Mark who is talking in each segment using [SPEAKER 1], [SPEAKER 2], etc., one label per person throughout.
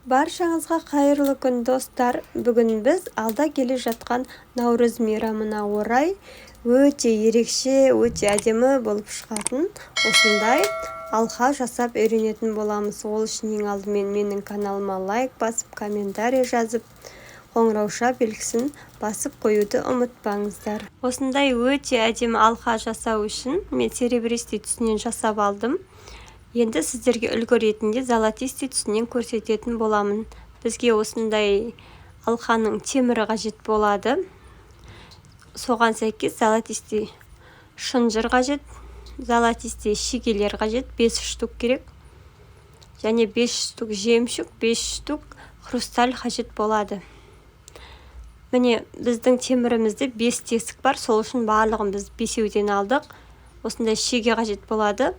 [SPEAKER 1] Баршаңызға қайырлы күн достар. Бүгін біз алда келе жатқан Наурыз мейрамына орай өте ерекше, өте әдемі болып шығатын осындай алқа жасап үйренетін боламыз. Ол үшін ең алдымен менің каналыма лайк басып, комментарий жазып, қоңырауша белгісін басып қоюды ұмытпаңыздар. Осындай өте әдемі алқа жасау үшін мен серебристый түсінен жасап алдым. Енді сіздерге үлгі ретінде золотистый түсінен көрсететін боламын. Бізге осындай алқаның темірі қажет болады. Соған сәйкес золотистый шынжыр қажет, золотистый шегелер қажет, 5 штук керек. Және 5 штук жемшік, 5 штук хрусталь қажет болады. Міне, біздің темірімізде 5 тесік бар, сол үшін барлығын біз 5-еуден алдық. Осындай шеге қажет болады.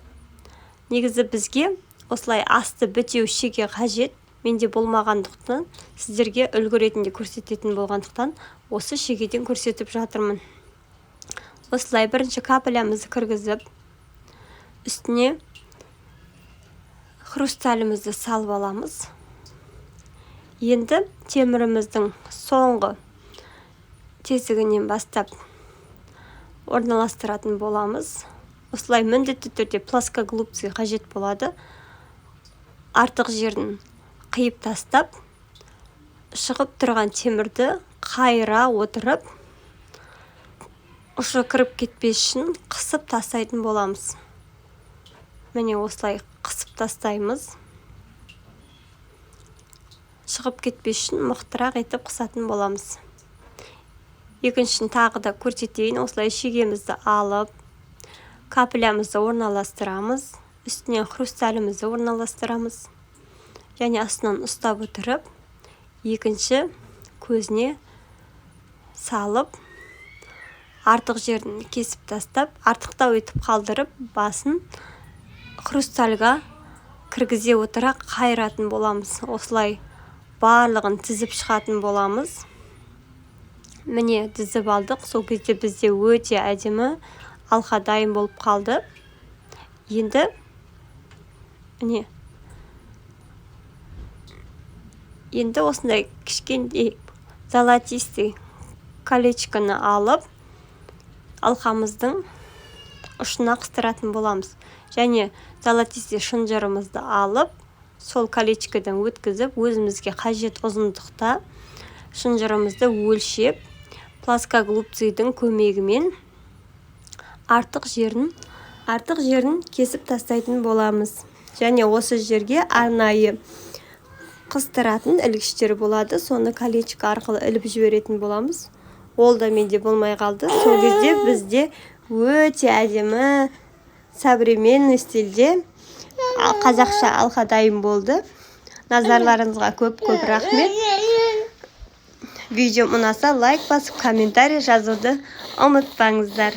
[SPEAKER 1] Негізі бізге осылай асты бітеу шеге қажет. Менде болмағандықтан, сіздерге үлгі ретінде көрсететін болғандықтан, осы шегеден көрсетіп жатырмын. Осылай бірінші капелямызды кіргізіп, үстіне хрусталімізді салып аламыз. Енді теміріміздің соңғы тесігінен бастап орналастыратын боламыз. Осылай міндетті түрде плоскоголубцы қажет болады. Артық жерін қиып тастап, шығып тұрған темірді қайыра отырып, ұшы кіріп кетпес үшін қысып тастайтын боламыз. Міне осылай қысып тастаймыз. Шығып кетпес үшін мықтырақ етіп қысатын боламыз. Екіншін тағы да көрсетейін. Осылай шегемізді алып, капелямызды орналастырамыз, үстіне хрусталімізді орналастырамыз. Және астынан ұстап отырып, екінші көзіне салып, артық жерін кесіп тастап, артықтау етіп қалдырып, басын хрустальға кіргізе отыра қайыратын боламыз. Осылай барлығын тізіп шығатын боламыз. Міне тізіп алдық. Сол кезде бізде өте әдемі алқа дайын болып қалды. Енді осындай кішкентай золотистый колечконы алып, алқамыздың ұшына қыстыратын боламыз. Және золотистый шынжырымызды алып, сол колечкодан өткізіп, өзімізге қажет ұзындықта шынжырымызды өлшеп, плоскоголубцийдің көмегімен артық жерін кесіп тастайтын боламыз. Және осы жерге арнайы қыстыратын ілгіштер болады. Соны колечко арқылы іліп жіберетін боламыз. Ол да менде болмай қалды. Сол кезде бізде өте әдемі современный стильде қазақша алқа дайын болды. Назарларыңызға көп рахмет. Видео ұнаса лайк басып, комментарий жазуды ұмытпаңыздар.